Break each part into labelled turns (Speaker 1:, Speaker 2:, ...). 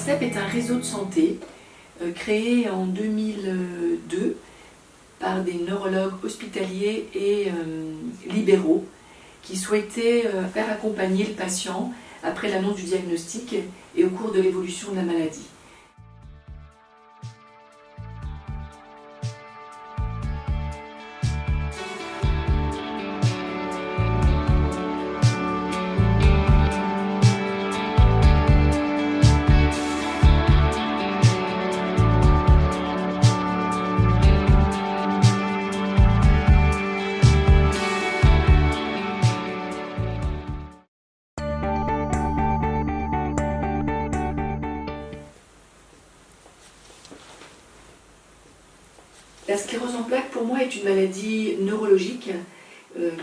Speaker 1: RCEP est un réseau de santé créé en 2002 par des neurologues hospitaliers et libéraux qui souhaitaient faire accompagner le patient après l'annonce du diagnostic et au cours de l'évolution de la maladie. La sclérose en plaques, pour moi, est une maladie neurologique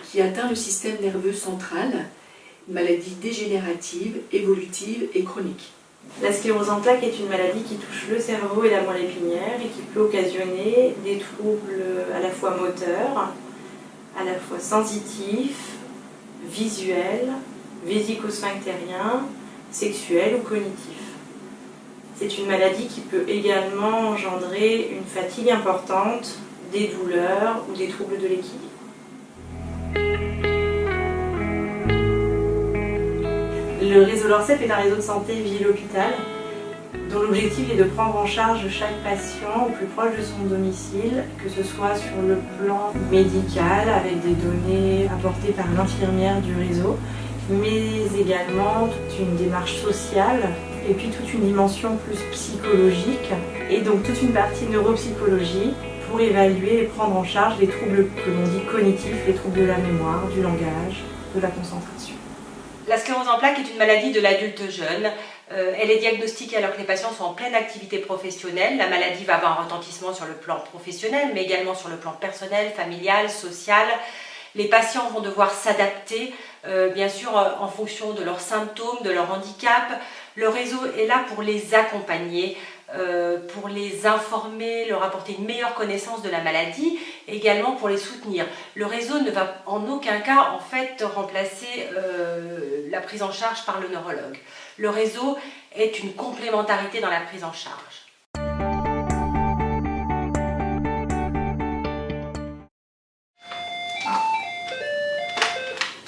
Speaker 1: qui atteint le système nerveux central, une maladie dégénérative, évolutive et chronique.
Speaker 2: La sclérose en plaques est une maladie qui touche le cerveau et la moelle épinière et qui peut occasionner des troubles à la fois moteurs, à la fois sensitifs, visuels, vésico-sphinctériens, sexuels ou cognitifs. C'est une maladie qui peut également engendrer une fatigue importante, des douleurs ou des troubles de l'équilibre. Le réseau LORCEP est un réseau de santé ville-hôpital dont l'objectif est de prendre en charge chaque patient au plus proche de son domicile, que ce soit sur le plan médical avec des données apportées par l'infirmière du réseau, mais également toute une démarche sociale et puis toute une dimension plus psychologique et donc toute une partie neuropsychologie pour évaluer et prendre en charge les troubles que l'on dit cognitifs, les troubles de la mémoire, du langage, de la concentration.
Speaker 3: La sclérose en plaques est une maladie de l'adulte jeune. Elle est diagnostiquée alors que les patients sont en pleine activité professionnelle. La maladie va avoir un retentissement sur le plan professionnel, mais également sur le plan personnel, familial, social. Les patients vont devoir s'adapter, bien sûr, en fonction de leurs symptômes, de leur handicap. Le réseau est là pour les accompagner, pour les informer, leur apporter une meilleure connaissance de la maladie, et également pour les soutenir. Le réseau ne va en aucun cas en fait remplacer la prise en charge par le neurologue. Le réseau est une complémentarité dans la prise en charge.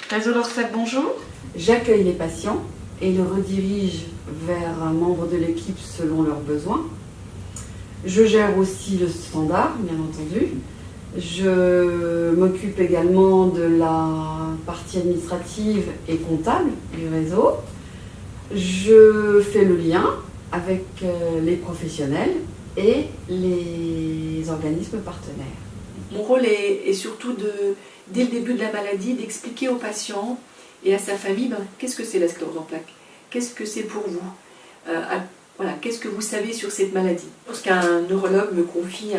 Speaker 2: Réseau LORCEP, bonjour.
Speaker 4: J'accueille les patients et les redirige vers un membre de l'équipe selon leurs besoins. Je gère aussi le standard, bien entendu. Je m'occupe également de la partie administrative et comptable du réseau. Je fais le lien avec les professionnels et les organismes partenaires.
Speaker 1: Mon rôle est surtout, dès le début de la maladie, d'expliquer aux patients et à sa famille qu'est-ce que c'est la sclérose en plaques, qu'est-ce que c'est pour vous, voilà, qu'est-ce que vous savez sur cette maladie. Lorsqu'un neurologue me confie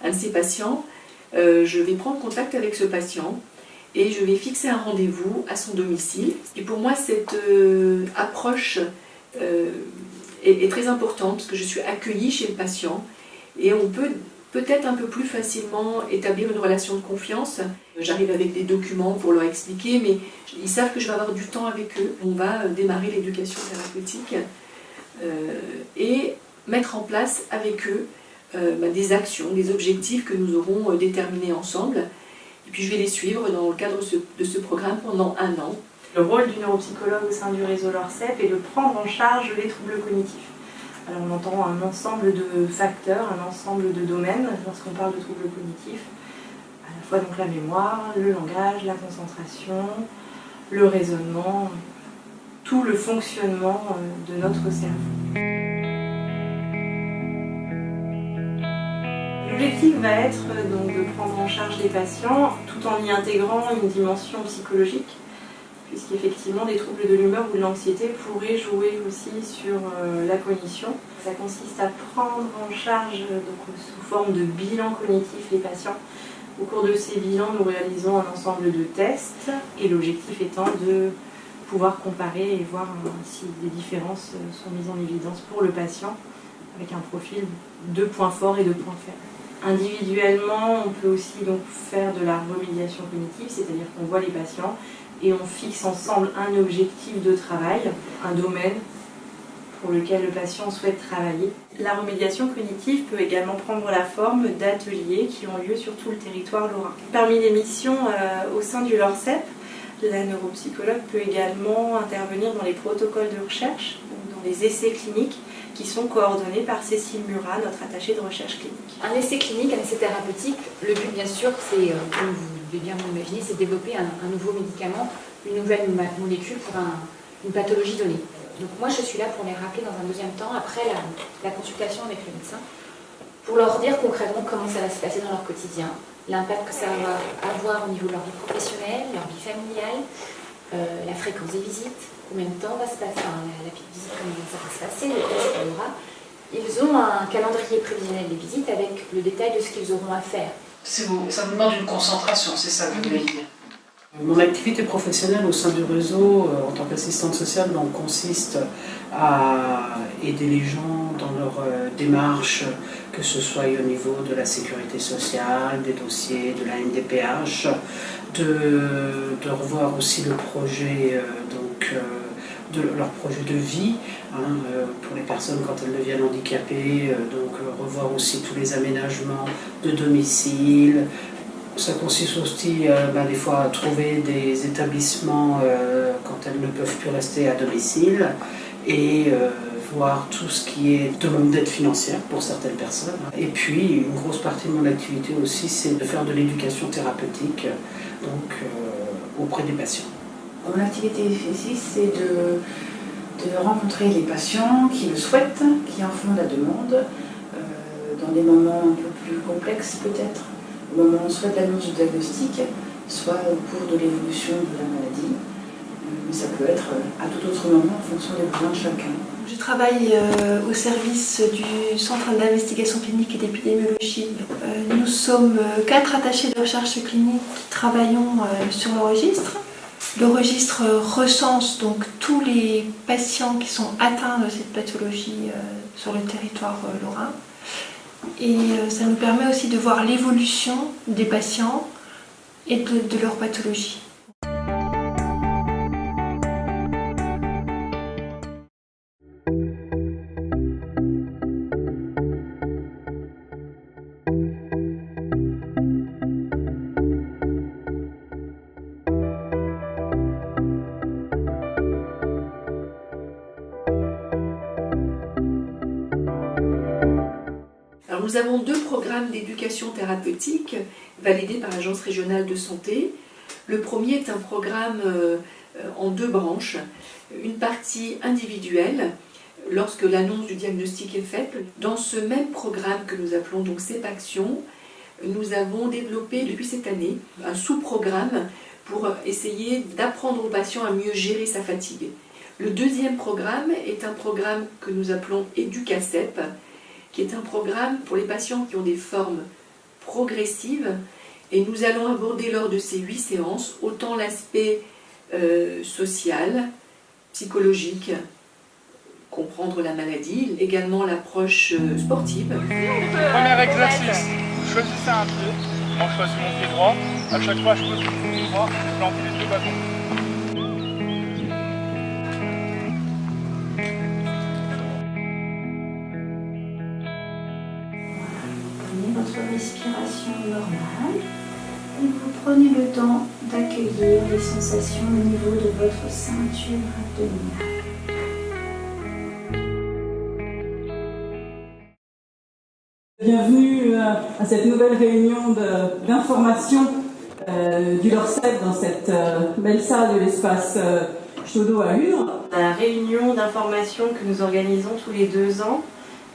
Speaker 1: un de ses patients, je vais prendre contact avec ce patient et je vais fixer un rendez-vous à son domicile. Et pour moi, cette approche est très importante parce que je suis accueillie chez le patient et on peut peut-être un peu plus facilement établir une relation de confiance. J'arrive avec des documents pour leur expliquer, mais ils savent que je vais avoir du temps avec eux. On va démarrer l'éducation thérapeutique et mettre en place avec eux des actions, des objectifs que nous aurons déterminés ensemble. Et puis je vais les suivre dans le cadre de ce programme pendant 1 an.
Speaker 2: Le rôle du neuropsychologue au sein du réseau LORCEP est de prendre en charge les troubles cognitifs. Alors on entend un ensemble de facteurs, un ensemble de domaines lorsqu'on parle de troubles cognitifs, à la fois donc la mémoire, le langage, la concentration, le raisonnement, tout le fonctionnement de notre cerveau. L'objectif va être donc de prendre en charge les patients tout en y intégrant une dimension psychologique, puisqu'effectivement des troubles de l'humeur ou de l'anxiété pourraient jouer aussi sur la cognition. Ça consiste à prendre en charge donc, sous forme de bilan cognitif les patients. Au cours de ces bilans, nous réalisons un ensemble de tests et l'objectif étant de pouvoir comparer et voir si des différences sont mises en évidence pour le patient avec un profil de points forts et de points faibles. Individuellement, on peut aussi donc faire de la remédiation cognitive, c'est-à-dire qu'on voit les patients et on fixe ensemble un objectif de travail, un domaine pour lequel le patient souhaite travailler. La remédiation cognitive peut également prendre la forme d'ateliers qui ont lieu sur tout le territoire lorrain. Parmi les missions au sein du LORCEP, la neuropsychologue peut également intervenir dans les protocoles de recherche ou dans les essais cliniques qui sont coordonnés par Cécile Murat, notre attachée de recherche clinique.
Speaker 5: Un essai clinique, un essai thérapeutique, le but bien sûr, c'est, comme vous devez bien l'imaginer, c'est de développer un nouveau médicament, une nouvelle molécule pour une pathologie donnée. Donc moi je suis là pour les rappeler dans un deuxième temps, après la consultation avec le médecin, pour leur dire concrètement comment ça va se passer dans leur quotidien, l'impact que ça va avoir au niveau de leur vie professionnelle, leur vie familiale, la fréquence des visites, combien de temps va se passer, la visite, comment ça va se passer, le test qu'il y aura. Ils ont un calendrier prévisionnel des visites avec le détail de ce qu'ils auront à faire.
Speaker 6: Ça vous demande une concentration, c'est ça que vous voulez dire?
Speaker 7: Mon activité professionnelle au sein du réseau en tant qu'assistante sociale consiste à aider les gens dans leur démarche, que ce soit au niveau de la sécurité sociale, des dossiers, de la MDPH, de revoir aussi le projet, de leur projet de vie pour les personnes quand elles deviennent handicapées, revoir aussi tous les aménagements de domicile. Ça consiste aussi des fois à trouver des établissements quand elles ne peuvent plus rester à domicile et voir tout ce qui est demande d'aide financière pour certaines personnes. Et puis une grosse partie de mon activité aussi, c'est de faire de l'éducation thérapeutique auprès des patients.
Speaker 8: Mon activité ici, c'est de rencontrer les patients qui le souhaitent, qui en font la demande, dans des moments un peu plus complexes peut-être, au moment soit de l'annonce du diagnostic, soit au cours de l'évolution de la maladie. Mais ça peut être à tout autre moment en fonction des besoins de chacun.
Speaker 9: Je travaille au service du Centre d'investigation clinique et d'épidémiologie. Nous sommes 4 attachés de recherche clinique qui travaillons sur le registre. Le registre recense donc tous les patients qui sont atteints de cette pathologie sur le territoire lorrain. Et ça nous permet aussi de voir l'évolution des patients et de leur pathologie.
Speaker 1: Alors nous avons 2 programmes d'éducation thérapeutique validés par l'Agence régionale de santé. Le premier est un programme en 2 branches. Une partie individuelle, lorsque l'annonce du diagnostic est faite. Dans ce même programme que nous appelons donc CEPAction, nous avons développé depuis cette année un sous-programme pour essayer d'apprendre au patient à mieux gérer sa fatigue. Le deuxième programme est un programme que nous appelons EducaCEP, qui est un programme pour les patients qui ont des formes progressives. Et nous allons aborder lors de ces 8 séances autant l'aspect social, psychologique, comprendre la maladie, également l'approche sportive.
Speaker 10: Premier exercice, vous choisissez un pied, moi je choisis mon pied droit, à chaque fois je pose mon pied droit, je plante les 2 bâtons.
Speaker 8: Votre respiration normale et vous prenez le temps d'accueillir les sensations au niveau de votre ceinture abdominale.
Speaker 11: Bienvenue à cette nouvelle réunion d'information du LORCEP dans cette belle salle de l'espace Chaudeau à Lure.
Speaker 2: La réunion d'information que nous organisons tous les 2 ans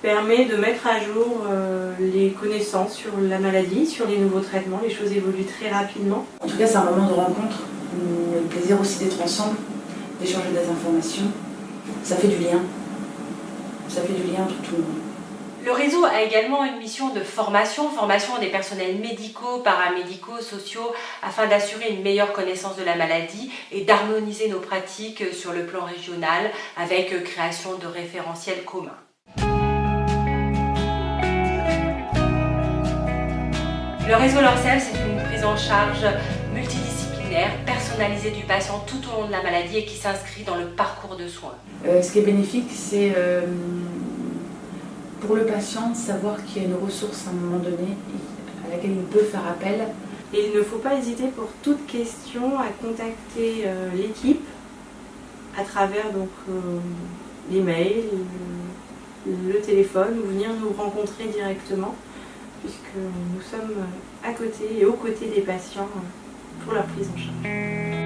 Speaker 2: permet de mettre à jour les connaissances sur la maladie, sur les nouveaux traitements. Les choses évoluent très rapidement.
Speaker 8: En tout cas, c'est un moment de rencontre. On a le plaisir aussi d'être ensemble, d'échanger des informations. Ça fait du lien. Ça fait du lien entre tout le monde.
Speaker 3: Le réseau a également une mission de formation des personnels médicaux, paramédicaux, sociaux, afin d'assurer une meilleure connaissance de la maladie et d'harmoniser nos pratiques sur le plan régional avec création de référentiels communs. Le réseau LORCEP, c'est une prise en charge multidisciplinaire questionnaire personnalisé du patient tout au long de la maladie et qui s'inscrit dans le parcours de soins.
Speaker 8: Ce qui est bénéfique, c'est pour le patient de savoir qu'il y a une ressource à un moment donné à laquelle il peut faire appel.
Speaker 2: Et il ne faut pas hésiter pour toute question à contacter l'équipe à travers donc les mails, le téléphone ou venir nous rencontrer directement puisque nous sommes à côté et aux côtés des patients pour leur prise en charge.